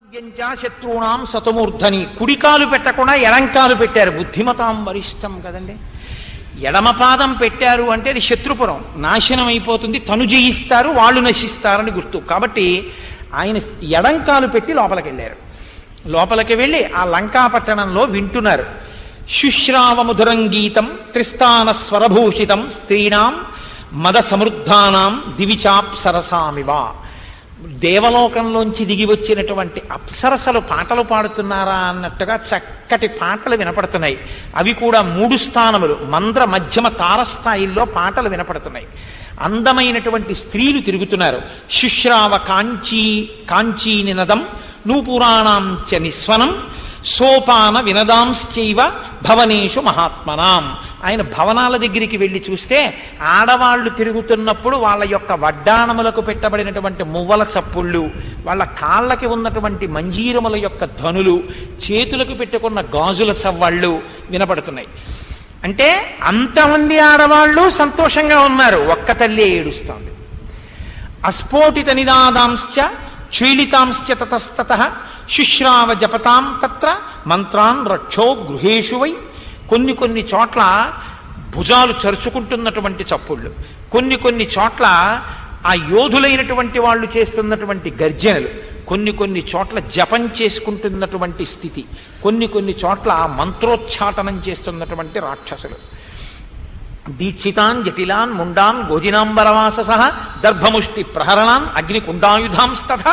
శత్రువునాం సతమూర్ధని, కుడికాలు పెట్టకుండా ఎడంకాలు పెట్టారు. బుద్ధిమతాం వరిష్టం కదండి. ఎడమ పాదం పెట్టారు అంటే అది శత్రుపురం నాశనం అయిపోతుంది, తను జయిస్తారు, వాళ్ళు నశిస్తారని గుర్తు. కాబట్టి ఆయన ఎడంకాలు పెట్టి లోపలికి వెళ్ళారు. లోపలికి వెళ్ళి ఆ లంకాపట్టణంలో వింటున్నారు. శుశ్రావముధురం గీతం త్రిస్థాన స్వరభూషితం స్త్రీణాం మద సమృద్ధానాం దివిచాప్సరసామివ. దేవలోకంలోంచి దిగి వచ్చినటువంటి అప్సరసలు పాటలు పాడుతున్నారా అన్నట్టుగా చక్కటి పాటలు వినపడుతున్నాయి. అవి కూడా 3 స్థానములు, మంద్ర మధ్యమ తారస్థాయిల్లో పాటలు వినపడుతున్నాయి. అందమైనటువంటి స్త్రీలు తిరుగుతున్నారు. శుశ్రావ కాంచీ నినదం నూపురాణాంచ నిస్వనం సోపాన వినదాంశ్చైవ భవనేషు మహాత్మనాం. ఆయన భవనాల దగ్గరికి వెళ్ళి చూస్తే ఆడవాళ్లు తిరుగుతున్నప్పుడు వాళ్ళ యొక్క వడ్డాణములకు పెట్టబడినటువంటి మువ్వల చప్పుళ్ళు, వాళ్ళ కాళ్ళకి ఉన్నటువంటి మంజీరముల యొక్క ధ్వనులు, చేతులకు పెట్టుకున్న గాజుల సవ్వాళ్ళు వినపడుతున్నాయి. అంటే అంతమంది ఆడవాళ్ళు సంతోషంగా ఉన్నారు, ఒక్క తల్లి ఏడుస్తోంది. అస్ఫోటిత నినాదాంశ్చ క్షీళితాంశ్చ తతస్తతః శుశ్రావ జపతాం తత్ర మంత్రాన్ రక్షో గృహేషు వై. కొన్ని చోట్ల భుజాలు చరుచుకుంటున్నటువంటి చప్పుళ్ళు, కొన్ని చోట్ల ఆ యోధులైనటువంటి వాళ్ళు చేస్తున్నటువంటి గర్జనలు, కొన్ని చోట్ల జపం చేసుకుంటున్నటువంటి స్థితి, కొన్ని చోట్ల మంత్రోచ్చాటనం చేస్తున్నటువంటి రాక్షసులు. దీక్షితాన్ జటిలాన్ ముండాన్ గోజినాంబరవాసస దర్భముష్టి ప్రహరణాన్ అగ్నికుండాయుధాంస్తథ.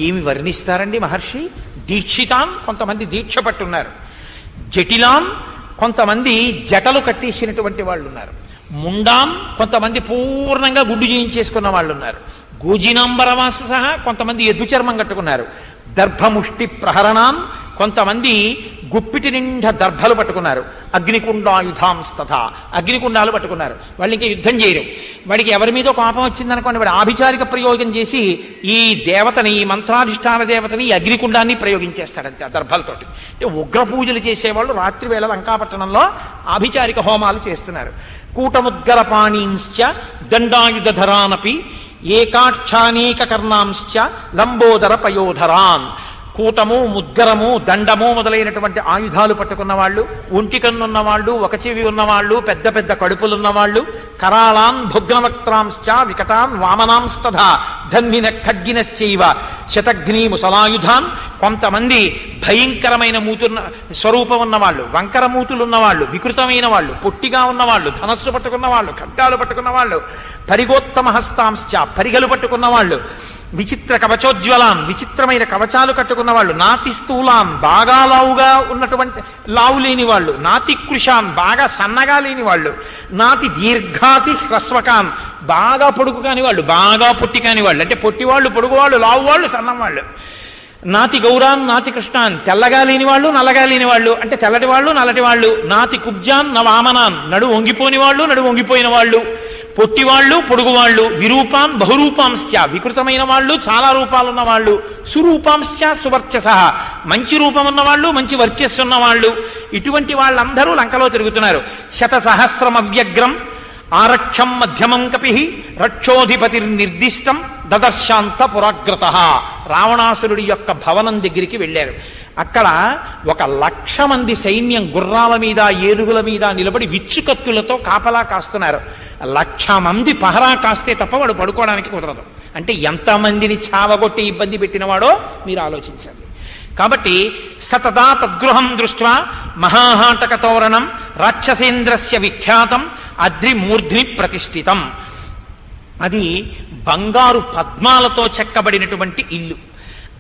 ఏమి వర్ణిస్తారండి మహర్షి. దీక్షితాన్ కొంతమంది దీక్ష పట్టున్నారు, జటిలాన్ కొంతమంది జటలు కట్టేసినటువంటి వాళ్ళు ఉన్నారు, ముండాం కొంతమంది పూర్ణంగా గుడ్డు చేయించేసుకున్న వాళ్ళు ఉన్నారు, గోజినాంబరవాస సహా కొంతమంది ఎద్దు చర్మం కట్టుకున్నారు, దర్భముష్టి ప్రహరణాం కొంతమంది గుప్పిటి నిండా దర్భలు పట్టుకున్నారు, అగ్నికుండాయుధాంస్తథ అగ్నికుండాలు పట్టుకున్నారు. వాళ్ళు ఇంకా యుద్ధం చేయరు. వాడికి ఎవరి మీదో కోపం వచ్చిందనుకోండి, వాడు ఆభిచారిక ప్రయోగం చేసి ఈ దేవతని, ఈ మంత్రాధిష్టాన దేవతని, ఈ అగ్నికుండాన్ని ప్రయోగించేస్తాడంతే ఆ దర్భలతోటి. అంటే ఉగ్ర పూజలు చేసేవాళ్ళు రాత్రి వేళ లంకాపట్టణంలో ఆభిచారిక హోమాలు చేస్తున్నారు. కూటముద్గర పాణీంశ్చ దండాయుధరానపి ఏకాక్షానేక కర్ణాంశ్చ లంబోదర పయోధరాన్. కూటము, ముద్గరము, దండము మొదలైనటువంటి ఆయుధాలు పట్టుకున్న వాళ్ళు, ఒంటికన్నున్న వాళ్ళు, ఒక చెవి ఉన్నవాళ్ళు, పెద్ద పెద్ద కడుపులున్నవాళ్ళు, కరాళాన్ భుగ్నవక్త్రాంశ్చ వికటాన్ వామనాంస్తథా ధన్విన ఖడ్గినశ్చైవ శతఘ్ని ముసలాయుధాన్. కొంతమంది భయంకరమైన స్వరూపం ఉన్నవాళ్ళు, వంకర మూతులున్నవాళ్ళు, వికృతమైన వాళ్ళు, పొట్టిగా ఉన్నవాళ్ళు, ధనస్సు పట్టుకున్న వాళ్ళు, ఖడ్గాలు పట్టుకున్న వాళ్ళు, పరిగోత్తమ హస్తాంశ్చ పరిగలు పట్టుకున్న వాళ్ళు, విచిత్ర కవచోజ్వలాన్ విచిత్రమైన కవచాలు కట్టుకున్న వాళ్ళు, నాతి స్థూలాన్ బాగా లావుగా ఉన్నటువంటి లావు లేని వాళ్ళు, నాతి కృషాన్ బాగా సన్నగా లేని వాళ్ళు, నాతి దీర్ఘాతి హ్రస్వకాన్ బాగా పొడుగు కాని వాళ్ళు, బాగా పొట్టి కాని వాళ్ళు. అంటే పొట్టివాళ్ళు, పొడుగు వాళ్ళు, లావు వాళ్ళు, సన్నం వాళ్ళు. నాతి గౌరాన్ నాతి కృష్ణాన్ తెల్లగా లేని వాళ్ళు, నల్లగా లేని వాళ్ళు. అంటే తెల్లటి వాళ్ళు, నల్లటి వాళ్ళు. నాతి కుబ్జాన్ నవామనాన్ నడు వంగిపోని వాళ్ళు, నడు వంగిపోయిన వాళ్ళు. పొట్టివాళ్ళు, పొడుగువాళ్ళు. విరూపాన్ బహురూపాంశ్చ వికృతమైన వాళ్ళు, చాలా రూపాలున్న వాళ్ళు. సురూపాంశ్చ సువర్చస మంచి రూపం ఉన్నవాళ్ళు, మంచి వర్చస్సు ఉన్నవాళ్ళు. ఇటువంటి వాళ్ళందరూ లంకలో తిరుగుతున్నారు. శతసహస్రమవ్యగ్రం ఆరక్షం మధ్యమం కపి రక్షోధిపతి నిర్దిష్టం దదర్శాంత పురాగ్రత. రావణాసురుడి యొక్క భవనం దగ్గరికి వెళ్ళారు. అక్కడ 1,00,000 మంది సైన్యం గుర్రాల మీద, ఏనుగుల మీద నిలబడి విచ్చుకత్తులతో కాపలా కాస్తున్నారు. 1,00,000 మంది పహరా కాస్తే తప్ప వాడు పడుకోవడానికి కుదరదు. అంటే ఎంతమందిని చావగొట్టి ఇబ్బంది పెట్టినవాడో మీరు ఆలోచించండి. కాబట్టి సతదా తద్గృహం దృష్ట్వా మహాహాటక తోరణం రాక్షసేంద్రస్య విఖ్యాతం అద్రిమూర్ధ్ని ప్రతిష్ఠితం. అది బంగారు పద్మాలతో చెక్కబడినటువంటి ఇల్లు.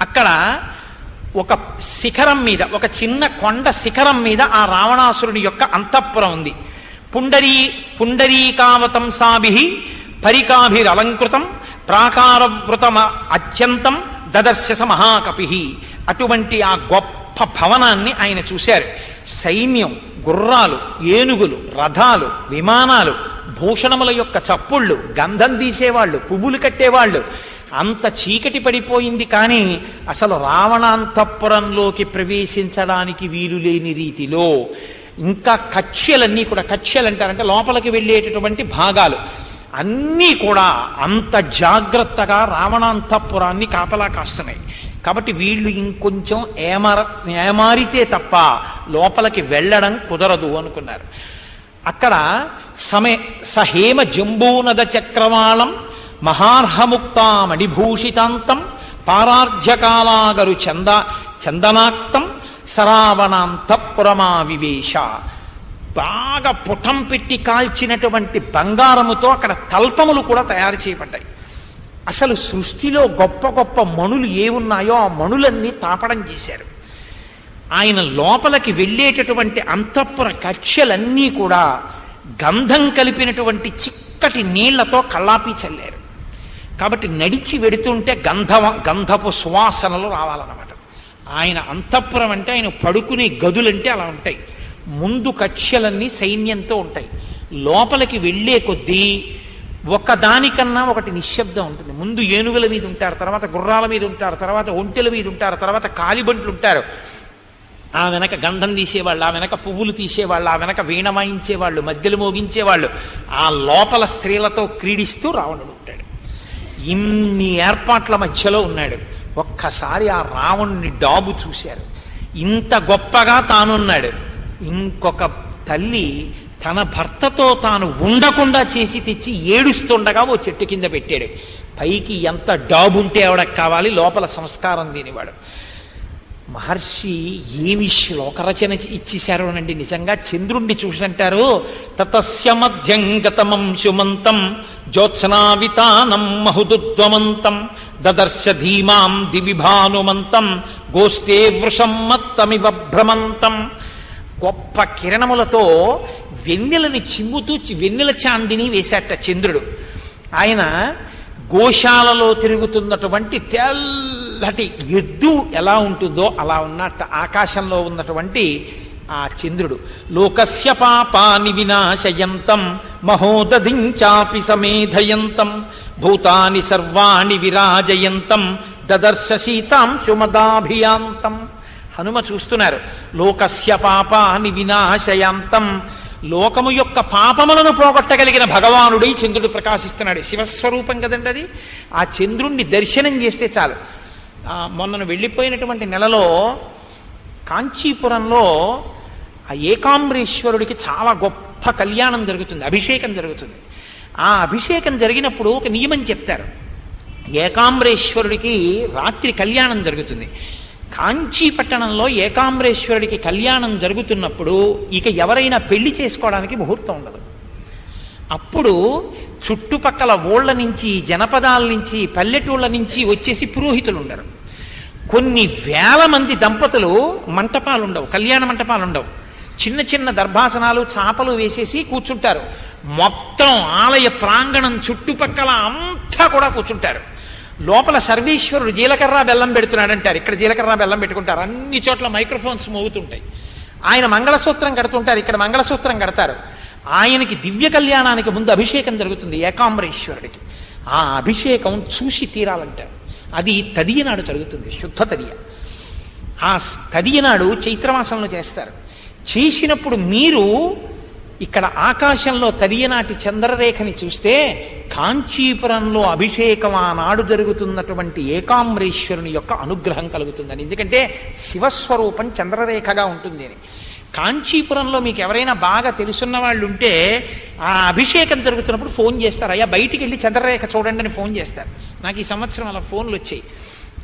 అక్కడ ఒక శిఖరం మీద, ఒక చిన్న కొండ శిఖరం మీద ఆ రావణాసురుని యొక్క అంతఃపురం ఉంది. పుండరీకావతంసాభిః పరికాభిరలంకృతం ప్రాకారవృతం అత్యంతం దదర్శస మహాకపిః. అటువంటి ఆ గొప్ప భవనాన్ని ఆయన చూశారు. సైన్యం, గుర్రాలు, ఏనుగులు, రథాలు, విమానాలు, భూషణముల యొక్క చప్పుళ్ళు, గంధం తీసేవాళ్ళు, పువ్వులు కట్టేవాళ్ళు. అంత చీకటి పడిపోయింది. కానీ అసలు రావణాంతఃపురంలోకి ప్రవేశించడానికి వీలు లేని రీతిలో ఇంకా కక్ష్యలన్నీ కూడా, కక్ష్యలు అంటారంటే లోపలికి వెళ్ళేటటువంటి భాగాలు, అన్నీ కూడా అంత జాగ్రత్తగా రావణాంతఃపురాన్ని కాపలా కాస్తున్నాయి. కాబట్టి వీళ్ళు ఇంకొంచెం ఏమారితే తప్ప లోపలికి వెళ్ళడం కుదరదు అనుకున్నారు. అక్కడ సహేమ జంబూనద చక్రవాళం మహార్హముక్తామణిభూషితాంతం పారార్ధ్యకాలాగరు చందనాక్తం సరావణాంతఃపురమా వివేశ. బాగా పుటం పెట్టి కాల్చినటువంటి బంగారముతో అక్కడ తల్పములు కూడా తయారు చేయబడ్డాయి. అసలు సృష్టిలో గొప్ప గొప్ప మణులు ఏమున్నాయో ఆ మణులన్నీ తాపడం చేశారు. ఆయన లోపలికి వెళ్ళేటటువంటి అంతఃపుర కక్షలన్నీ కూడా గంధం కలిపినటువంటి చిక్కటి నీళ్లతో కల్లాపి చల్లారు. కాబట్టి నడిచి వెడుతుంటే గంధపు సువాసనలు రావాలన్నమాట. ఆయన అంతఃపురం అంటే ఆయన పడుకునే గదులంటే అలా ఉంటాయి. ముందు కక్షలన్నీ సైన్యంతో ఉంటాయి. లోపలికి వెళ్ళే కొద్దీ ఒకదానికన్నా ఒకటి నిశ్శబ్దం ఉంటుంది. ముందు ఏనుగుల మీద ఉంటారు, తర్వాత గుర్రాల మీద ఉంటారు, తర్వాత ఒంటెల మీద ఉంటారు, తర్వాత కాలిబంట్లు ఉంటారు. ఆ వెనక గంధం తీసేవాళ్ళు, ఆ వెనక పువ్వులు తీసేవాళ్ళు, ఆ వెనక వీణ వాయించేవాళ్ళు, మధ్యలు మోగించేవాళ్ళు. ఆ లోపల స్త్రీలతో క్రీడిస్తూ రావణుడు ఉంటాడు. ఇన్ని ఏర్పాట్ల మధ్యలో ఉన్నాడు. ఒక్కసారి ఆ రావణుని డాబు చూశారు. ఇంత గొప్పగా తానున్నాడు. ఇంకొక తల్లి తన భర్తతో తాను ఉండకుండా చేసి తెచ్చి ఏడుస్తుండగా ఓ చెట్టు కింద పెట్టాడు. పైకి ఎంత డాబుంటే ఆవిడకు కావాలి, లోపల సంస్కారం లేనివాడు. మహర్షి ఏమి శ్లోకరచన ఇచ్చేశారు అనండి. నిజంగా చంద్రుణ్ణి చూసంటారు, తతస్య మధ్యంగతమం శుమంతం జ్యోత్స్నావితానం మహుదుద్వమంతం దదర్శ ధీమాం దివిభానుమంతం గోష్ఠే వృషం మత్తమివ భ్రమంతం. గొప్ప కిరణములతో వెన్నెలని చిమ్ముతూ వెన్నెల చాందిని వేశాట చంద్రుడు. ఆయన గోశాలలో తిరుగుతున్నటువంటి తెల్లటి ఎద్దు ఎలా ఉంటుందో అలా ఉన్నట్ట ఆకాశంలో ఉన్నటువంటి ఆ చంద్రుడు. లోకస్య పాపాని వినాశయంతం మహోదధించాపి సమేధయంతం భూతాని సర్వాణి విరాజయంతం దదర్శ శీతాంశుమదాభియాంతం. హనుమ చూస్తున్నారు. లోకస్య పాపాని వినాశయాంతం. లోకము యొక్క పాపములను పోగొట్టగలిగిన భగవానుడై చంద్రుడు ప్రకాశిస్తున్నాడు. శివస్వరూపం కదండి అది. ఆ చంద్రుణ్ణి దర్శనం చేస్తే చాలు. మొన్నను వెళ్ళిపోయినటువంటి నెలలో కాంచీపురంలో ఆ ఏకాంబరేశ్వరుడికి చాలా గొప్ప కళ్యాణం జరుగుతుంది, అభిషేకం జరుగుతుంది. ఆ అభిషేకం జరిగినప్పుడు ఒక నియమం చెప్తారు. ఏకాంబరేశ్వరుడికి రాత్రి కళ్యాణం జరుగుతుంది. కాంచీ పట్టణంలో ఏకాంబరేశ్వరుడికి కళ్యాణం జరుగుతున్నప్పుడు ఇక ఎవరైనా పెళ్లి చేసుకోవడానికి ముహూర్తం ఉండదు. అప్పుడు చుట్టుపక్కల ఊళ్ళ నుంచి, జనపదాల నుంచి, పల్లెటూళ్ళ నుంచి వచ్చేసి పురోహితులు ఉండరు. కొన్ని వేల మంది దంపతులు మంటపాలు ఉండవు, కళ్యాణ మంటపాలు ఉండవు. చిన్న చిన్న దర్భాసనాలు, చాపలు వేసేసి కూర్చుంటారు. మొత్తం ఆలయ ప్రాంగణం చుట్టుపక్కల అంతా కూడా కూర్చుంటారు. లోపల సర్వేశ్వరుడు జీలకర్ర బెల్లం పెడుతున్నాడంటారు. ఇక్కడ జీలకర్ర బెల్లం పెట్టుకుంటారు. అన్ని చోట్ల మైక్రోఫోన్స్ మోగుతుంటాయి. ఆయన మంగళసూత్రం కడుతుంటారు, ఇక్కడ మంగళసూత్రం కడతారు. ఆయనకి దివ్య కళ్యాణానికి ముందు అభిషేకం జరుగుతుంది ఏకాంబరేశ్వరుడికి. ఆ అభిషేకం చూసి తీరాలంటారు. అది తదియనాడు జరుగుతుంది, శుద్ధ తదియ. ఆ తదియనాడు చైత్రమాసంలో చేస్తారు. చేసినప్పుడు మీరు ఇక్కడ ఆకాశంలో తదియనాటి చంద్రరేఖని చూస్తే కాంచీపురంలో అభిషేకం ఆనాడు జరుగుతున్నటువంటి ఏకాంబరేశ్వరుని యొక్క అనుగ్రహం కలుగుతుందని. ఎందుకంటే శివస్వరూపం చంద్రరేఖగా ఉంటుంది అని. కాంచీపురంలో మీకు ఎవరైనా బాగా తెలుసున్న వాళ్ళు ఉంటే ఆ అభిషేకం జరుగుతున్నప్పుడు ఫోన్ చేస్తారు, అయ్యా బయటికి వెళ్ళి చంద్రరేఖ చూడండి అని ఫోన్ చేస్తారు. నాకు ఈ సంవత్సరం అలా ఫోన్లు వచ్చాయి,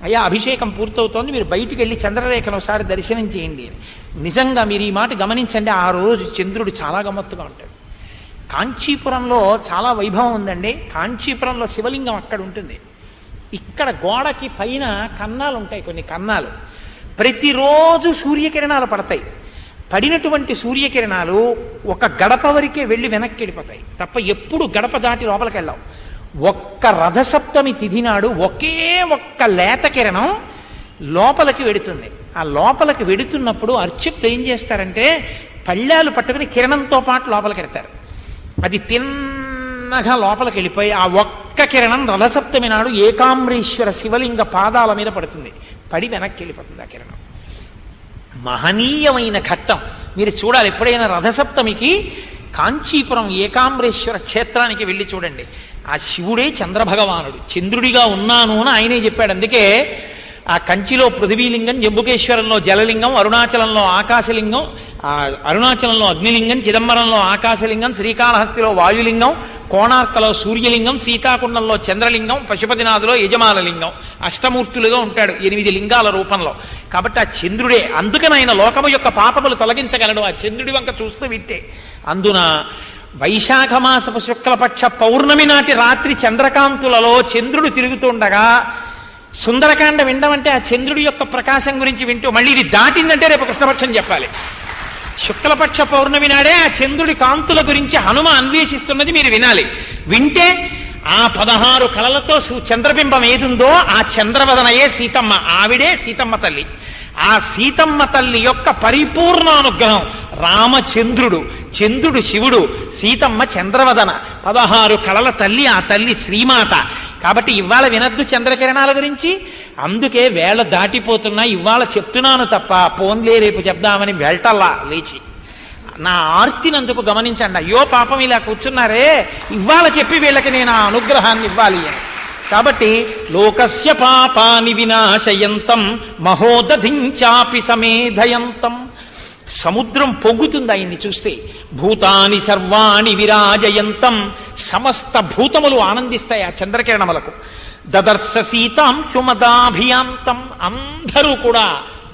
అయ్యా అభిషేకం పూర్తవుతోంది, మీరు బయటికి వెళ్ళి చంద్రరేఖను ఒకసారి దర్శనం చేయండి అని. నిజంగా మీరు ఈ మాట గమనించండి. ఆ రోజు చంద్రుడు చాలా గమ్మత్తుగా ఉంటాడు. కాంచీపురంలో చాలా వైభవం ఉందండి. కాంచీపురంలో శివలింగం అక్కడ ఉంటుంది. ఇక్కడ గోడకి పైన కన్నాలు ఉంటాయి, కొన్ని కన్నాలు. ప్రతిరోజు సూర్యకిరణాలు పడతాయి. పడినటువంటి సూర్యకిరణాలు ఒక గడప వరకే వెళ్ళి వెనక్కి వెళ్ళిపోతాయి తప్ప ఎప్పుడు గడప దాటి లోపలికి వెళ్ళావు. ఒక్క రథసప్తమి తిథి నాడు ఒకే ఒక్క లేత కిరణం లోపలికి వెడుతుంది. ఆ లోపలికి వెడుతున్నప్పుడు అర్చకులు ఏం చేస్తారంటే పళ్ళాలు పట్టుకుని కిరణంతో పాటు లోపలికి వెడతారు. అది తిన్నగా లోపలికి వెళ్ళిపోయి ఆ ఒక్క కిరణం రథసప్తమి నాడు ఏకాంబరేశ్వర శివలింగ పాదాల మీద పడుతుంది. పడి వెనక్కి వెళ్ళిపోతుంది ఆ కిరణం. మహనీయమైన ఘట్టం మీరు చూడాలి. ఎప్పుడైనా రథసప్తమికి కాంచీపురం ఏకాంబరేశ్వర క్షేత్రానికి వెళ్ళి చూడండి. ఆ శివుడే చంద్రభగవానుడు, చంద్రుడిగా ఉన్నాను అని ఆయనే చెప్పాడు. అందుకే ఆ కంచిలో పృథివీలింగం, జంబుకేశ్వరంలో జలలింగం, అరుణాచలంలో ఆకాశలింగం, అరుణాచలంలో అగ్నిలింగం, చిదంబరంలో ఆకాశలింగం, శ్రీకాళహస్తిలో వాయులింగం, కోణార్కలో సూర్యలింగం, సీతాకుండంలో చంద్రలింగం, పశుపతినాథులో యజమానలింగం. అష్టమూర్తులుగా ఉంటాడు 8 లింగాల రూపంలో. కాబట్టి ఆ చంద్రుడే. అందుకని ఆయన లోకము యొక్క పాపములు తొలగించగలడు ఆ చంద్రుడి వంక చూస్తూ వింటే. అందున వైశాఖ మాసపు శుక్లపక్ష పౌర్ణమి నాటి రాత్రి చంద్రకాంతులలో చంద్రుడు తిరుగుతుండగా సుందరకాండ వినడం ఆ చంద్రుడి యొక్క ప్రకాశం గురించి వింటూ, మళ్ళీ ఇది దాటిందంటే రేపు కృష్ణపక్షం చెప్పాలి. శుక్లపక్ష పౌర్ణమి నాడే ఆ చంద్రుడి కాంతుల గురించి హనుమ అన్వేషిస్తున్నది మీరు వినాలి. వింటే ఆ 16 కళలతో చంద్రబింబం ఏదుందో ఆ చంద్రవదనయే సీతమ్మ. ఆవిడే సీతమ్మ తల్లి. ఆ సీతమ్మ తల్లి యొక్క పరిపూర్ణానుగ్రహం. రామచంద్రుడు, చంద్రుడు శివుడు, సీతమ్మ చంద్రవదన, 16 కళల తల్లి ఆ తల్లి శ్రీమాత. కాబట్టి ఇవాళ వినద్దు చంద్రకిరణాల గురించి. అందుకే వేళ దాటిపోతున్నా ఇవాళ చెప్తున్నాను తప్ప పోన్లే రేపు చెప్దామని వెళ్తల్లా లేచి. నా ఆర్తినందుకు గమనించండి. అయ్యో పాపం ఇలా కూర్చున్నారే, ఇవాళ చెప్పి వీళ్ళకి నేను ఆ అనుగ్రహాన్ని ఇవ్వాలి అని. కాబట్టి లోకస్య పాపాని వినాశయంతం మహోదధించాపి సమేధయంతం. సముద్రం పొంగుతుంది ఆయన్ని చూస్తే. భూతాని సర్వాణి విరాజయంతం. సమస్త భూతములు ఆనందిస్తాయి ఆ చంద్రకిరణములకు. దదర్శ సీతాంశు మదాభియాంతం. అందరూ కూడా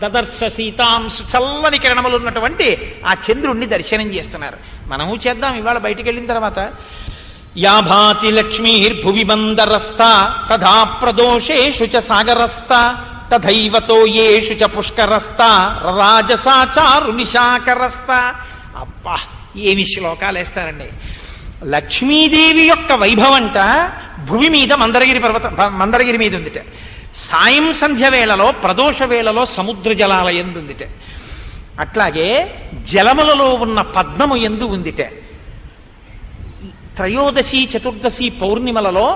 దదర్శ సీతాంశు చల్లని కిరణములు ఉన్నటువంటి ఆ చంద్రుణ్ణి దర్శనం చేస్తున్నారు. మనము చేద్దాం ఇవాళ బయటికి వెళ్ళిన తర్వాత. యాభాతి లక్ష్మీర్భువి మందరస్థ తథా ప్రదోషేషు చ సాగరస్థ తథైవతో యేషు చ పుష్కరస్థ రాజసాచారు నిశాకరస్థ. అబ్బా ఏమి శ్లోకాలు వేస్తారండి. లక్ష్మీదేవి యొక్క వైభవంట భూమి మీద మందరగిరి మీద ఉందిట. సాయం సంధ్య వేళలో ప్రదోష వేళలో సముద్ర జలాల యందు ఉందిట. అట్లాగే జలములలో ఉన్న పద్మము యందు ఉందిట. త్రయోదశి చతుర్దశి పౌర్ణిమలలో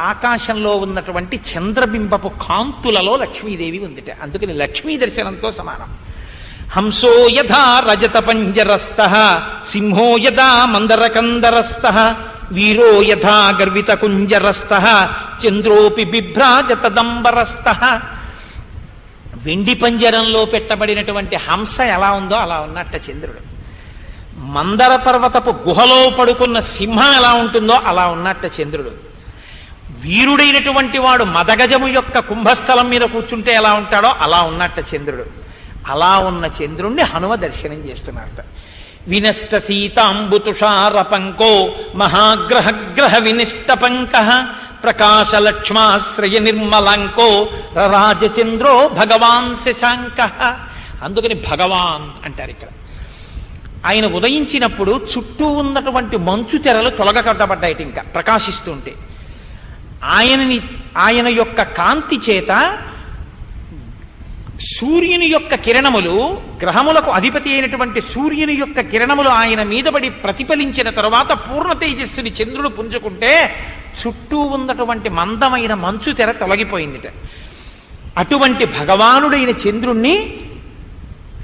ఆకాశంలో ఉన్నటువంటి చంద్రబింబపు కాంతులలో లక్ష్మీదేవి ఉందిట. అందుకని లక్ష్మీ దర్శనంతో సమానం. హంసో యథా రజత పంజరస్థ సింహో యథా మందరకందరస్థ వీరో యథా గర్విత కుంజరస్థ చంద్రోపి బిభ్రాజతదంబరస్థ. వెండి పంజరంలో పెట్టబడినటువంటి హంస ఎలా ఉందో అలా ఉన్నట్ట చంద్రుడు. మందర పర్వతపు గుహలో పడుకున్న సింహం ఎలా ఉంటుందో అలా ఉన్నట్ట చంద్రుడు. వీరుడైనటువంటి వాడు మదగజము యొక్క కుంభస్థలం మీద కూర్చుంటే ఎలా ఉంటాడో అలా ఉన్నట్ట చంద్రుడు. అలా ఉన్న చంద్రుణ్ణి హనుమ దర్శనం చేస్తున్నారట. వినష్ట సీతాంబుతుషార పంకో మహాగ్రహగ్రహ వినిష్ట పంక ప్రకాశ లక్ష్మాశ్రయ నిర్మలంకో రాజచంద్రో భగవాన్ శశాంక. అందుకని భగవాన్ అంటారు ఇక్కడ. ఆయన ఉదయించినప్పుడు చుట్టూ ఉన్నటువంటి మంచు తెరలు తొలగకట్టబడ్డాయి, ఇంకా ప్రకాశిస్తుంటే. ఆయన యొక్క కాంతి చేత సూర్యుని యొక్క కిరణములు, గ్రహములకు అధిపతి అయినటువంటి సూర్యుని యొక్క కిరణములు ఆయన మీద పడి ప్రతిఫలించిన తరువాత పూర్ణ తేజస్సుని చంద్రుడు పుంజుకుంటే చుట్టూ ఉన్నటువంటి మందమైన మంచు తెర తొలగిపోయిందిట. అటువంటి భగవానుడైన చంద్రుణ్ణి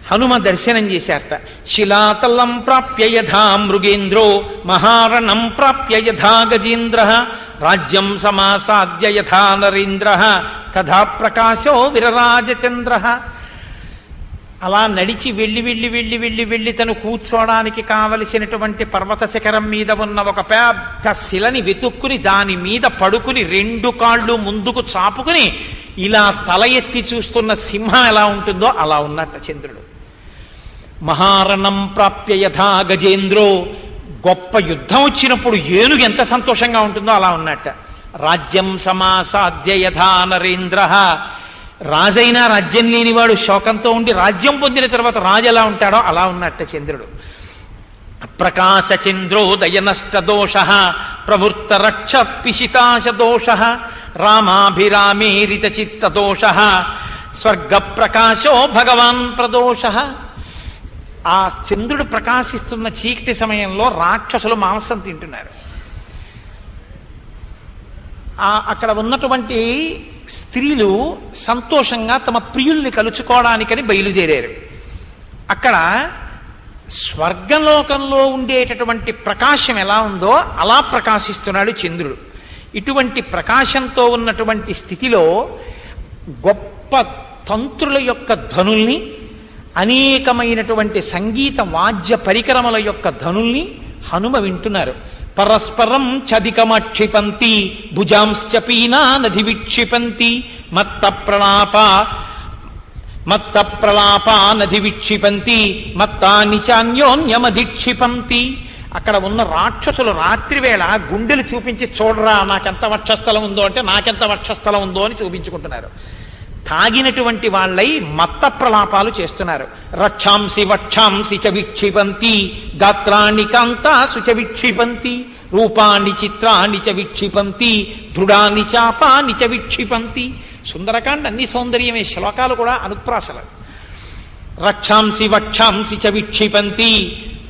హనుమ దర్శనం చేశారట. శిలాతలం ప్రాప్య యథా మృగేంద్రో మహారణం ప్రాప్య యథా గజేంద్ర రాజ్యం సమాసాద్య యథా నరేంద్ర తథా ప్రకాశో విరరాజచంద్ర. అలా నడిచి వెళ్ళి తను కూర్చోడానికి కావలసినటువంటి పర్వత శిఖరం మీద ఉన్న ఒక పెద్ద శిలని వెతుక్కుని దాని మీద పడుకుని 2 కాళ్ళు ముందుకు చాపుకుని ఇలా తల ఎత్తి చూస్తున్న సింహం ఎలా ఉంటుందో అలా ఉన్నట్ట చంద్రుడు. మహారణం ప్రాప్య యథా గజేంద్రో. గొప్ప యుద్ధం వచ్చినప్పుడు ఏనుగు ఎంత సంతోషంగా ఉంటుందో అలా ఉన్నట్ట. రాజ్యం సమాసాద్య యథా నరేంద్ర. రాజైనా రాజ్యం లేనివాడు శోకంతో ఉండి రాజ్యం పొందిన తర్వాత రాజు ఎలా ఉంటాడో అలా ఉన్నట్ట చంద్రుడు. ప్రకాశ చంద్రోదయ నష్ట దోష ప్రవృత్త రక్ష పిశితాశ దోష రామాభిరామేరిత చిత్త దోష స్వర్గ ప్రకాశో భగవాన్ ప్రదోష. ఆ చంద్రుడు ప్రకాశిస్తున్న చీకటి సమయంలో రాక్షసులు మాంసం తింటున్నారు. అక్కడ ఉన్నటువంటి స్త్రీలు సంతోషంగా తమ ప్రియుల్ని కలుచుకోవడానికని బయలుదేరారు. అక్కడ స్వర్గలోకంలో ఉండేటటువంటి ప్రకాశం ఎలా ఉందో అలా ప్రకాశిస్తున్నాడు చంద్రుడు. ఇటువంటి ప్రకాశంతో ఉన్నటువంటి స్థితిలో గొప్ప తంత్రుల యొక్క ధనుల్ని, అనేకమైనటువంటి సంగీత వాద్య పరికరముల యొక్క ధనుల్ని హనుమ వింటున్నారు. పరస్పరం చదికమక్షిపంతి భుజాంశ్చ పీనానధి విక్షిపంతి మత్త ప్రలాపా నధి విక్షిపంతి మత్తాని చాన్యోన్యమధిక్షిపంతి. అక్కడ ఉన్న రాక్షసులు రాత్రివేళ గుండెలు చూపించి చూడరా నాకెంత వక్షస్థలం ఉందో అంటే నాకెంత వక్షస్థలం ఉందో అని చూపించుకుంటున్నారు. తాగినటువంటి వాళ్ళై మత్త ప్రలాపాలు చేస్తున్నారు. రక్షాంసి వక్షాంసి చ విక్షిపంతి గాత్రాణి కాంతాసు చ విక్షిపంతి రూపాణి చిత్రాణి చ విక్షిపంతి దృఢాని చాపాని చ విక్షిపంతి. సుందరకాండ అన్ని సౌందర్యమే, శ్లోకాలు కూడా అనుప్రాసలు. రక్షాంసి వక్షాంసి చ విక్షిపంతి,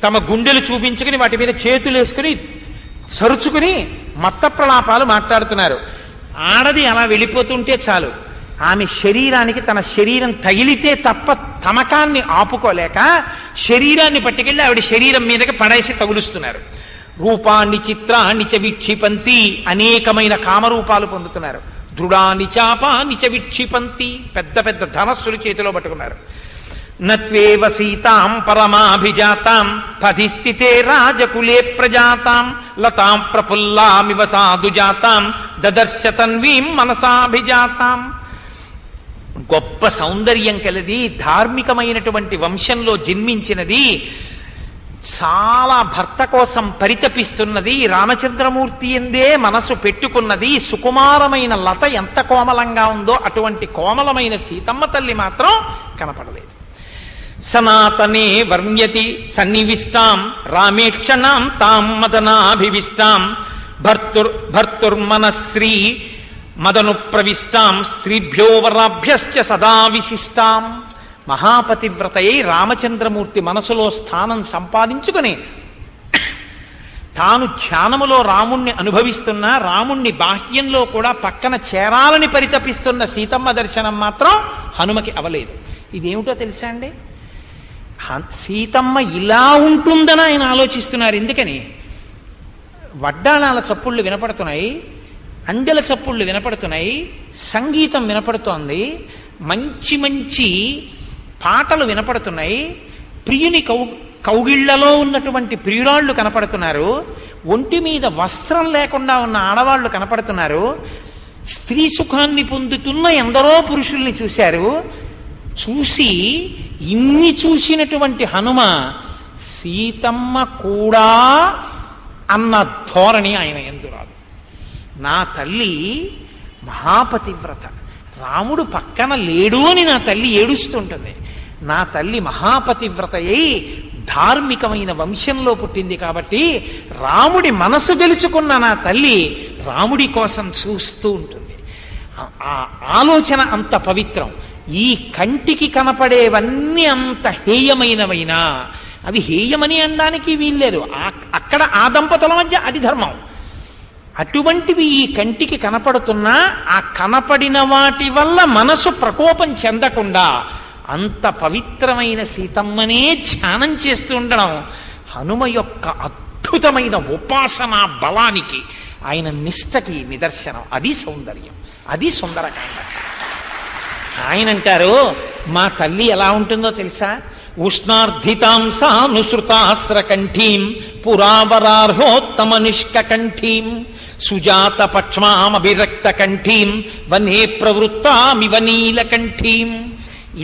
తమ గుండెలు చూపించుకుని వాటి మీద చేతులు వేసుకుని సరుచుకుని మత్త ప్రలాపాలు మాట్లాడుతున్నారు. ఆడది అలా వెళ్ళిపోతుంటే చాలు, ఆమె శరీరానికి తన శరీరం తగిలితే తప్ప తమకాన్ని ఆపుకోలేక శరీరాన్ని పట్టుకెళ్ళి ఆవిడ శరీరం మీదకి పడేసి తగులుస్తున్నారు. రూపాన్ని చిత్రాన్ని చ విక్షిపంతి, అనేకమైన కామరూపాలు పొందుతున్నారు. దృఢాని చాపాని చ విక్షిపంతి, పెద్ద పెద్ద ధనస్సులు చేతిలో పట్టుకున్నారు. నత్వేవ సీతాం పరమాభిజాతాం పధిస్థితే రాజకులే ప్రజాతాం లతాం ప్రఫుల్లామివ సాధుజాతాం దదర్శ తన్వీం మనసాభిజాతాం. గొప్ప సౌందర్యం కలది, ధార్మికమైనటువంటి వంశంలో జన్మించినది, చాలా భర్త కోసం పరితపిస్తున్నది, రామచంద్రమూర్తి ఎందే మనసు పెట్టుకున్నది, సుకుమారమైన లత ఎంత కోమలంగా ఉందో అటువంటి కోమలమైన సీతమ్మ తల్లి మాత్రం కనపడలేదు. సనాతనే వర్ణ్యతి సన్నివిష్టాం రామేక్షణాం తాం మదనాభివిష్టాం భర్తుర్మనశ్రీ మదను ప్రవిష్టాం స్త్రీభ్యో వరాభ్యశ్చ సదా విశిష్టాం. మహాపతివ్రతయై రామచంద్రమూర్తి మనసులో స్థానం సంపాదించుకుని తాను ధ్యానములో రాముణ్ణి అనుభవిస్తున్నా, రాముణ్ణి బాహ్యంలో కూడా పక్కన చేరాలని పరితపిస్తున్న సీతమ్మ దర్శనం మాత్రం హనుమకి అవలేదు. ఇదేమిటో తెలుసా అండి? సీతమ్మ ఇలా ఉంటుందని ఆయన ఆలోచిస్తున్నారు. ఎందుకని? వడ్డాణాల చప్పుళ్ళు వినపడుతున్నాయి, అండెల చప్పుళ్ళు వినపడుతున్నాయి, సంగీతం వినపడుతోంది, మంచి మంచి పాటలు వినపడుతున్నాయి, ప్రియుని కౌగిళ్లలో ఉన్నటువంటి ప్రియురాళ్ళు కనపడుతున్నారు, ఒంటి మీద వస్త్రం లేకుండా ఉన్న ఆడవాళ్లు కనపడుతున్నారు, స్త్రీ సుఖాన్ని పొందుతున్న ఎందరో పురుషుల్ని చూశారు. చూసి ఇన్ని చూసినటువంటి హనుమ సీతమ్మ కూడా అన్న ధోరణి ఆయన యందు రాదు. నా తల్లి మహాపతివ్రత, రాముడు పక్కన లేడు అని నా తల్లి ఏడుస్తుంటుంది. నా తల్లి మహాపతివ్రతయై ధార్మికమైన వంశంలో పుట్టింది కాబట్టి రాముడి మనసు గెలుచుకున్న నా తల్లి రాముడి కోసం చూస్తూ ఉంటుంది. ఆ ఆలోచన అంత పవిత్రం. ఈ కంటికి కనపడేవన్నీ అంత హేయమైనవైనా అవి హేయమని అనడానికి వీల్లేదు. అక్కడ ఆ దంపతుల మధ్య అది ధర్మం. అటువంటివి ఈ కంటికి కనపడుతున్నా ఆ కనపడిన వాటి వల్ల మనసు ప్రకోపం చెందకుండా అంత పవిత్రమైన సీతమ్మనే ధ్యానం చేస్తూ ఉండడం హనుమ యొక్క అద్భుతమైన ఉపాసనా బలానికి, ఆయన నిష్టకి నిదర్శనం. అది సౌందర్యం, అది సుందరకాండ. ఆయన అంటారు, మా తల్లి ఎలా ఉంటుందో తెలుసా? ఉష్ణార్ధితాంసానుసృతాస్రకంఠీం పురావరార్హోత్తమ నిష్కంఠీం సుజాత పక్ష్మామభిరక్త కంఠీం వనే ప్రవృత్తామివ నీలకంఠీం.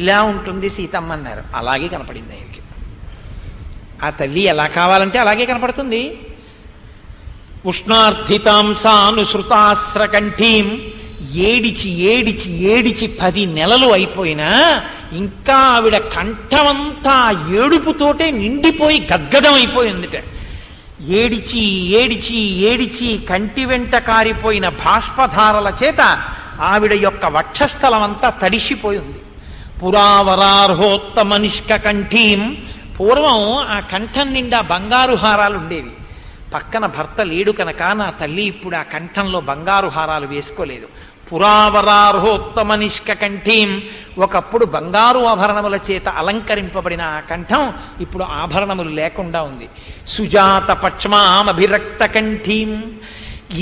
ఇలా ఉంటుంది సీతమ్మ అన్నారు. అలాగే కనపడింది ఆయనకి. ఆ తల్లి ఎలా కావాలంటే అలాగే కనపడుతుంది. ఉష్ణార్ధితాంసానుసృతాస్రకంఠీం, ఏడిచి ఏడిచి ఏడిచి 10 నెలలు అయిపోయినా ఇంకా ఆవిడ కంఠమంతా ఏడుపుతోటే నిండిపోయి గద్గదం అయిపోయిందిట. ఏడిచి ఏడిచి ఏడిచి కంటి వెంట కారిపోయిన బాష్పధారల చేత ఆవిడ యొక్క వక్షస్థలం అంతా తడిసిపోయింది. పురావరార్హోత్తమ నిష్కంఠీం. పూర్వం ఆ కంఠం నిండా బంగారు హారాలు ఉండేవి. పక్కన భర్త లేడు కనుక నా తల్లి ఇప్పుడు ఆ కంఠంలో బంగారు హారాలు వేసుకోలేదు. పురావరార్హోత్తమ నిష్కంఠీం. ఒకప్పుడు బంగారు ఆభరణముల చేత అలంకరింపబడిన ఆ కంఠం ఇప్పుడు ఆభరణములు లేకుండా ఉంది. సుజాత పక్ష్మామభిరక్త కంఠీం.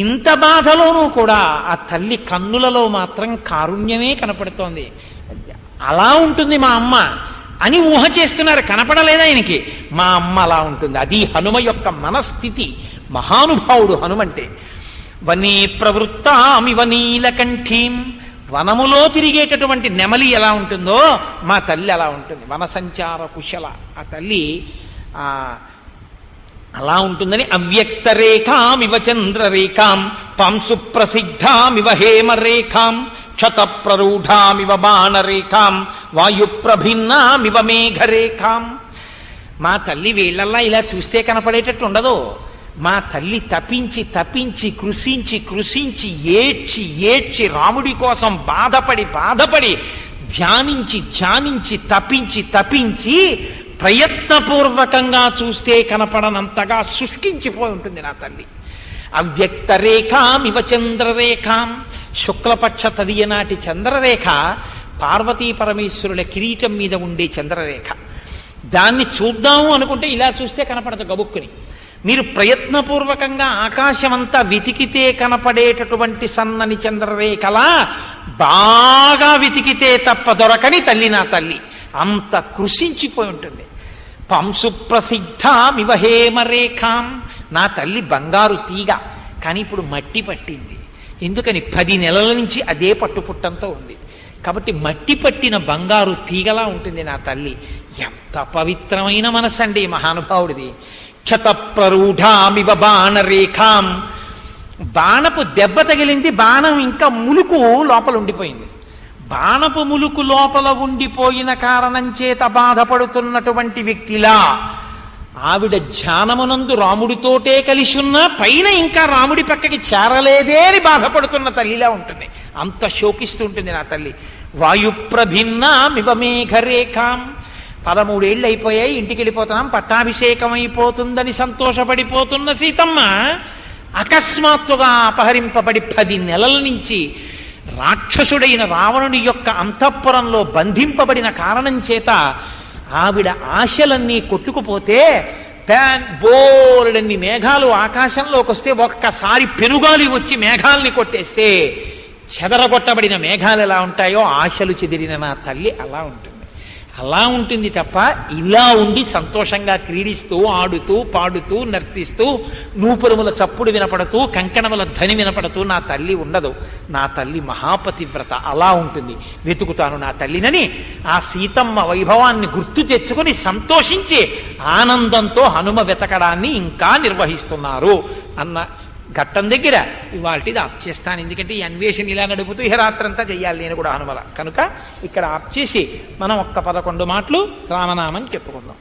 ఇంత బాధలోనూ కూడా ఆ తల్లి కన్నులలో మాత్రం కారుణ్యమే కనపడుతోంది. అలా ఉంటుంది మా అమ్మ అని ఊహ చేస్తున్నారు. కనపడలేదు ఆయనకి. మా అమ్మ అలా ఉంటుంది. అది హనుమ యొక్క మనస్థితి. మహానుభావుడు హనుమంటే. వనే ప్రవృత్తామివ నీలకంఠీం, వనములో తిరిగేటటువంటి నెమలి ఎలా ఉంటుందో మా తల్లి అలా ఉంటుంది. వన సంచార కుశల ఆ తల్లి అలా ఉంటుందని. అవ్యక్త రేఖామివ చంద్రరేఖాం పాంసు ప్రసిద్ధామివ హేమరేఖాం క్షత ప్రరూఢామివ బాణరేఖాం వాయుప్రభిన్నామివ మేఘరేఖాం. మా తల్లి వీళ్ళల్లా ఇలా చూస్తే కనపడేటట్టు ఉండదు. మా తల్లి తపించి తపించి కృషించి కృషించి ఏడ్చి ఏడ్చి రాముడి కోసం బాధపడి ధ్యానించి ధ్యానించి తపించి తపించి ప్రయత్నపూర్వకంగా చూస్తే కనపడనంతగా శుష్కించిపోయి ఉంటుంది నా తల్లి. అవ్యక్త రేఖామివ చంద్రరేఖాం, శుక్లపక్ష తదియనాటి చంద్రరేఖ పార్వతీ పరమేశ్వరుల కిరీటం మీద ఉండే చంద్రరేఖ. దాన్ని చూద్దాము అనుకుంటే ఇలా చూస్తే కనపడదు గబుక్కుని. మీరు ప్రయత్నపూర్వకంగా ఆకాశమంతా వెతికితే కనపడేటటువంటి సన్నని చంద్రరేఖలా బాగా వెతికితే తప్ప దొరకని తల్లి నా తల్లి. అంత కృషించిపోయి ఉంటుంది. పంసు ప్రసిద్ధామివ హేమరేఖాం, నా తల్లి బంగారు తీగ, కానీ ఇప్పుడు మట్టి పట్టింది. ఎందుకని? 10 నెలల నుంచి అదే పట్టుపుట్టంతో ఉంది. కాబట్టి మట్టి పట్టిన బంగారు తీగలా ఉంటుంది నా తల్లి. ఎంత పవిత్రమైన మనసండి మహానుభావుడిది. క్షత ప్రరూఢామివ బాణరేఖాం, బాణపు దెబ్బ తగిలింది, బాణం ఇంకా ములుకు లోపల ఉండిపోయింది. బాణపు ములుకు లోపల ఉండిపోయిన కారణం చేత బాధపడుతున్నటువంటి వ్యక్తిలా ఆవిడ ధ్యానమునందు రాముడితోటే కలిసి ఉన్నా పైన ఇంకా రాముడి పక్కకి చేరలేదే అని బాధపడుతున్న తల్లిలా ఉంటుంది. అంత శోకిస్తూ ఉంటుంది నా తల్లి. వాయుప్రభిన్నామివ మేఘరేఖాం, 13 ఏళ్ళు అయిపోయాయి, ఇంటికి వెళ్ళిపోతున్నాం, పట్టాభిషేకం అయిపోతుందని సంతోషపడిపోతున్న సీతమ్మ అకస్మాత్తుగా అపహరింపబడి 10 నెలల నుంచి రాక్షసుడైన రావణుడి యొక్క అంతఃపురంలో బంధింపబడిన కారణం చేత ఆవిడ ఆశలన్నీ కొట్టుకుపోతే బోలెడన్ని మేఘాలు ఆకాశంలోకి వస్తే ఒక్కసారి పెనుగాలి వచ్చి మేఘాలని కొట్టేస్తే చెదరగొట్టబడిన మేఘాలు ఎలా ఉంటాయో ఆశలు చెదిరిన నా తల్లి అలా ఉంటుంది. అలా ఉంటుంది తప్ప ఇలా ఉండి సంతోషంగా క్రీడిస్తూ ఆడుతూ పాడుతూ నర్తిస్తూ నూపురముల చప్పుడు వినపడుతూ కంకణముల ధ్వని వినపడుతూ నా తల్లి ఉండదు. నా తల్లి మహాపతివ్రత, అలా ఉంటుంది. వెతుకుతాను నా తల్లినని ఆ సీతమ్మ వైభవాన్ని గుర్తు తెచ్చుకొని సంతోషించి ఆనందంతో హనుమ వెతకడాన్ని ఇంకా నిర్వహిస్తున్నారు అన్న ఘట్టం దగ్గర ఇవాళది ఆప్ చేస్తాను. ఎందుకంటే ఈ అన్వేషణ ఇలా నడుపుతూ ఇహ రాత్రంతా చెయ్యాలి నేను కూడా హనుమల కనుక ఇక్కడ ఆప్ చేసి మనం ఒక్క 11 మాటలు రామనామం చెప్పుకుందాం.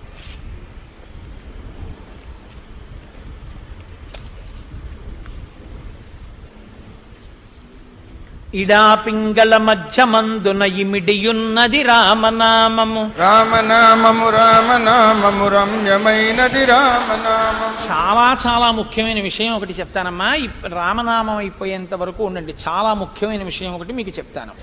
ఇడా పింగళ మధ్యమందున ఇమిడియున్నది రామనామము, రామనామము రామనామము రమ్యమైనది రామనామము. చాలా చాలా ముఖ్యమైన విషయం ఒకటి చెప్తానమ్మా. రామనామం అయిపోయేంత వరకు ఉండండి. చాలా ముఖ్యమైన విషయం ఒకటి మీకు చెప్తాను.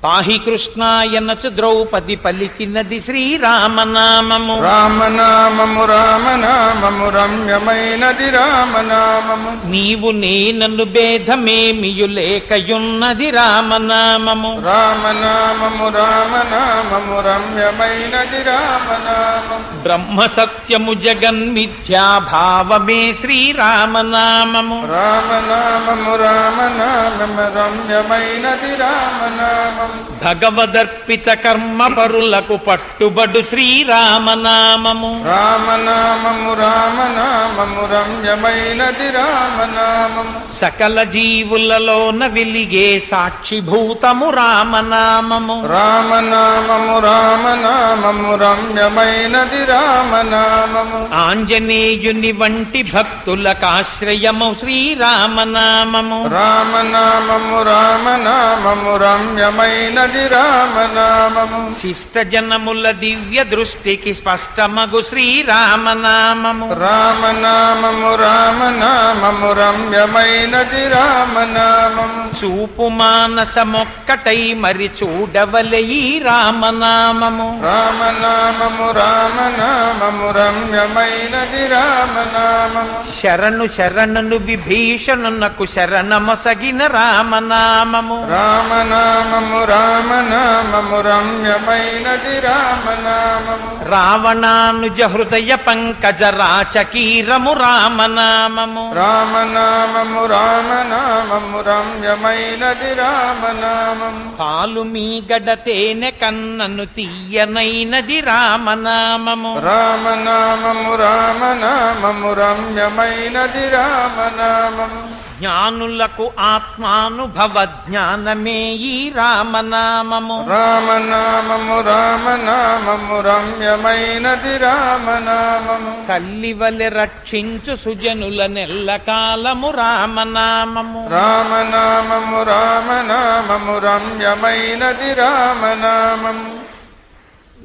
పాహి కృష్ణాయనచు ద్రౌపది పలికినది శ్రీరామనామము, రామనామము రామనామము రమ్యమైనది రామనామము. నీవు నేనను భేదమేమియు లేకయున్నది రామనామము, రామనామము రామనామము రమ్యమైనది రామనామము. బ్రహ్మ సత్యము జగన్మిథ్యాభావమే శ్రీరామనామము, రామనామము రామనామము రమ్యమైనది రామనామము. భగవదర్పిత కర్మ పరులకు పట్టుబడు శ్రీరామనామము, రామనామము రామనామము రమ్యమైనది రామనామము. సకల జీవులలోన వెలిగే సాక్షిభూతము రామనామము, రామనామము రామనామము రమ్యమైనది రామనామము. ఆంజనేయుని వంటి భక్తులకాశ్రయము శ్రీరామనామము, రామనామము రామనామము రమ్యమైనది రామనామము. శిష్ట జనముల దివ్య దృష్టికి స్పష్టమగు శ్రీరామనామము, రామనామము రామనామము రమ్యమైనది రామనామము. చూపు మానసమొక్కటై మరి చూడవలయి రామనామము. రామనామము రామనామము రమ్యమైనది రామనామము. శరణు శరణను విభీషణునకు శరణమొసగిన రామనామము. రామనామము రామనామము రమ్యమైనది రామనామము. రావణానుజ హృదయ పంకజ రాచకీరము రామనామము. రామనామము రామనామము రమ్యమైనది రామనామము. పాలు మీ గడతేనె కన్నను తీయనైనది రామనామము. రామనామము రామనామము రమ్యమైనది రామనామము. జ్ఞానులకు ఆత్మానుభవ జ్ఞానమే ఈ రామనామము. రామనామము రామనామము రమ్యమైనది రామనామము. తల్లివలె రక్షించు సుజనుల నెల్ల కాలము రామనామము. రామనామము రామనామము రమ్యమైనది రామనామము.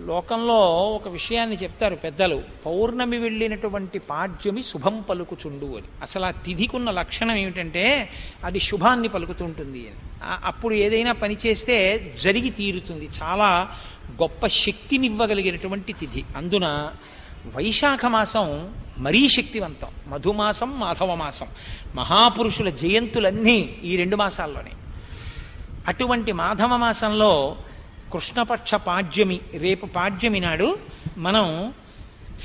లోకంలో ఒక విషయాన్ని చెప్తారు పెద్దలు, పౌర్ణమి వెళ్ళినటువంటి పాడ్యమి శుభం పలుకుచుండు అని. అసలు ఆ తిథికున్న లక్షణం ఏమిటంటే అది శుభాన్ని పలుకుతుంటుంది అని. అప్పుడు ఏదైనా పని చేస్తే జరిగి తీరుతుంది. చాలా గొప్ప శక్తినివ్వగలిగినటువంటి తిథి. అందున వైశాఖ మాసం మరీ శక్తివంతం. మధుమాసం, మాధవ మాసం, మహాపురుషుల జయంతులన్నీ ఈ 2 మాసాల్లోనే. అటువంటి మాధవ మాసంలో కృష్ణపక్ష పాడ్యమి, రేపు పాడ్యమి నాడు మనం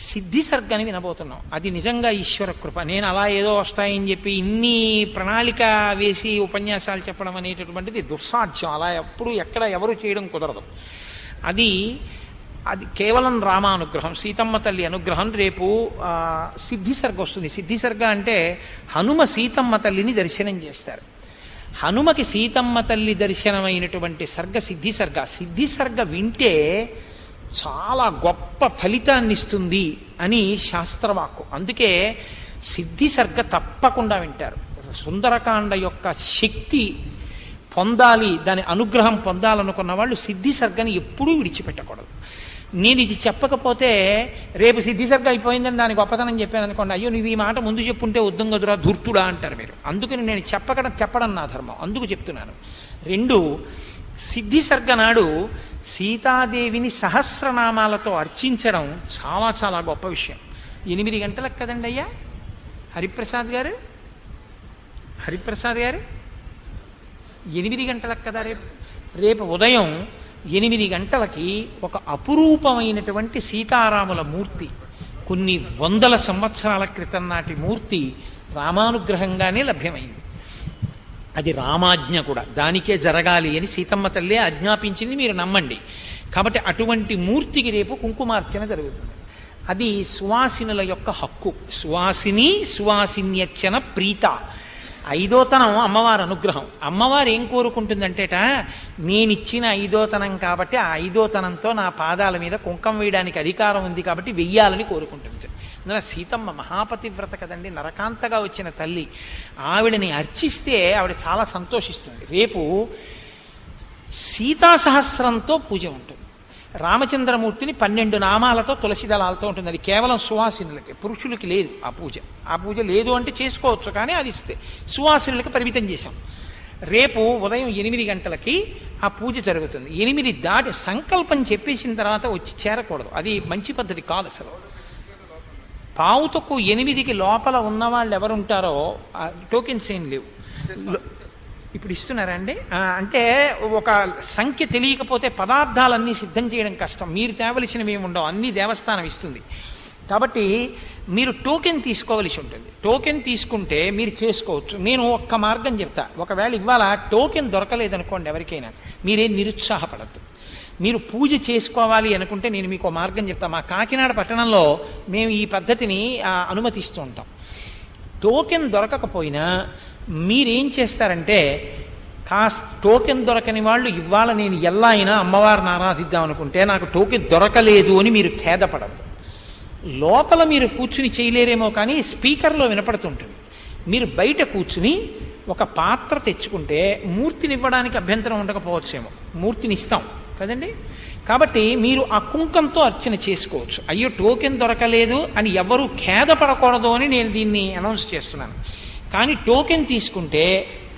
సిద్ధి సర్గని వినబోతున్నాం. అది నిజంగా ఈశ్వర కృప. నేను అలా ఏదో వస్తాయని చెప్పి ఇన్ని ప్రణాళిక వేసి ఉపన్యాసాలు చెప్పడం అనేటటువంటిది దుస్సాధ్యం. అలా ఎప్పుడు ఎక్కడ ఎవరు చేయడం కుదరదు. అది కేవలం రామానుగ్రహం, సీతమ్మ తల్లి అనుగ్రహం. రేపు సిద్ధి సర్గ వస్తుంది. సిద్ధి సర్గ అంటే హనుమ సీతమ్మ తల్లిని దర్శనం చేస్తారు. హనుమకి సీతమ్మ తల్లి దర్శనమైనటువంటి సర్గ సిద్ధి సర్గ. సిద్ధి సర్గ వింటే చాలా గొప్ప ఫలితాన్ని ఇస్తుంది అని శాస్త్రవాక్కు. అందుకే సిద్ధి సర్గ తప్పకుండా వింటారు. సుందరకాండ యొక్క శక్తి పొందాలి, దాని అనుగ్రహం పొందాలనుకున్న వాళ్ళు సిద్ధి సర్గని ఎప్పుడూ విడిచిపెట్టకూడదు. నేను ఇది చెప్పకపోతే రేపు సిద్ధి సర్గ అయిపోయిందని దాని గొప్పతనం చెప్పాను అనుకోండి, అయ్యో నువ్వు ఈ మాట ముందు చెప్పుంటే ఉద్దం కదురా ధూర్తుడా అంటారు మీరు. అందుకని నేను చెప్పడం నా ధర్మం, అందుకు చెప్తున్నాను. 2, సిద్ధి సర్గ నాడు సీతాదేవిని సహస్రనామాలతో అర్చించడం చాలా చాలా గొప్ప విషయం. 8 గంటలకు కదండి అయ్యా హరిప్రసాద్ గారు 8 గంటలకు కదా రేపు ఉదయం 8 గంటలకి ఒక అపురూపమైనటువంటి సీతారాముల మూర్తి, కొన్ని వందల సంవత్సరాల క్రితం నాటి మూర్తి రామానుగ్రహంగానే లభ్యమైంది. అది రామాజ్ఞ కూడా, దానికే జరగాలి అని సీతమ్మ తల్లి ఆజ్ఞాపించింది, మీరు నమ్మండి. కాబట్టి అటువంటి మూర్తికి రేపు కుంకుమార్చన జరుగుతుంది. అది సువాసినుల యొక్క హక్కు. సువాసిన్యర్చన ప్రీత. 5వ తనం అమ్మవారి అనుగ్రహం. అమ్మవారు ఏం కోరుకుంటుందంటేట, నేనిచ్చిన 5వ తనం కాబట్టి ఆ 5వ తనంతో నా పాదాల మీద కుంకం వేయడానికి అధికారం ఉంది కాబట్టి వెయ్యాలని కోరుకుంటుంది. అందులో సీతమ్మ మహాపతివ్రత కదండి, నరకాంతగా వచ్చిన తల్లి. ఆవిడని అర్చిస్తే ఆవిడ చాలా సంతోషిస్తుంది. రేపు సీతా సహస్రంతో పూజ ఉంటుంది. రామచంద్రమూర్తిని 12 నామాలతో తులసి దళాలతో ఉంటుంది. అది కేవలం సువాసినులకి, పురుషులకి లేదు ఆ పూజ. ఆ పూజ లేదు అంటే చేసుకోవచ్చు, కానీ అది ఇస్తే సువాసినులకి పరిమితం చేశాం. రేపు ఉదయం 8 గంటలకి ఆ పూజ జరుగుతుంది. 8 దాటి సంకల్పం చెప్పేసిన తర్వాత వచ్చి చేరకూడదు, అది మంచి పద్ధతి కాదు అసలు. పావుతకు 8కి లోపల ఉన్న వాళ్ళు ఎవరుంటారో టోకెన్స్ ఏం లేవు. ఇప్పుడు ఇస్తున్నారా అండి? అంటే ఒక సంఖ్య తెలియకపోతే పదార్థాలన్నీ సిద్ధం చేయడం కష్టం. మీరు తేవలసినవి ఏమి ఉండవు, అన్నీ దేవస్థానం ఇస్తుంది. కాబట్టి మీరు టోకెన్ తీసుకోవలసి ఉంటుంది. టోకెన్ తీసుకుంటే మీరు చేసుకోవచ్చు. నేను ఒక్క మార్గం చెప్తా. ఒకవేళ ఇవాళ టోకెన్ దొరకలేదనుకోండి ఎవరికైనా, మీరేం నిరుత్సాహపడద్దు. మీరు పూజ చేసుకోవాలి అనుకుంటే నేను మీకు మార్గం చెప్తా. మా కాకినాడ పట్టణంలో మేము ఈ పద్ధతిని అనుమతిస్తూ ఉంటాం. టోకెన్ దొరకకపోయినా మీరేం చేస్తారంటే, టోకెన్ దొరకని వాళ్ళు ఇవాళ నేను ఎలా అయినా అమ్మవారిని ఆరాధిద్దాం అనుకుంటే నాకు టోకెన్ దొరకలేదు అని మీరు ఖేదపడద్దు. లోపల మీరు కూర్చుని చేయలేరేమో కానీ స్పీకర్లో వినపడుతుంటుంది. మీరు బయట కూర్చుని ఒక పాత్ర తెచ్చుకుంటే మూర్తిని ఇవ్వడానికి అభ్యంతరం ఉండకపోవచ్చేమో, మూర్తిని ఇస్తాం కదండి. కాబట్టి మీరు ఆ కుంకంతో అర్చన చేసుకోవచ్చు. అయ్యో టోకెన్ దొరకలేదు అని ఎవరు ఖేదపడకూడదు అని నేను దీన్ని అనౌన్స్ చేస్తున్నాను. కానీ టోకెన్ తీసుకుంటే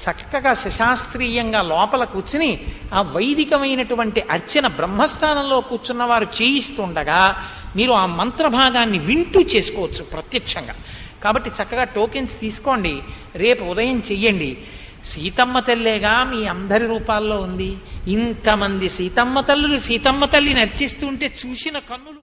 చక్కగా శశాస్త్రీయంగా లోపల కూర్చుని ఆ వైదికమైనటువంటి అర్చన బ్రహ్మస్థానంలో కూర్చున్న వారు చేయిస్తుండగా మీరు ఆ మంత్రభాగాన్ని వింటూ చేసుకోవచ్చు ప్రత్యక్షంగా. కాబట్టి చక్కగా టోకెన్స్ తీసుకోండి, రేపు ఉదయం చెయ్యండి. సీతమ్మ తల్లేగా మీ అందరి రూపాల్లో ఉంది. ఇంతమంది సీతమ్మ తల్లులు సీతమ్మ తల్లిని అర్చిస్తుంటే చూసిన కన్నులు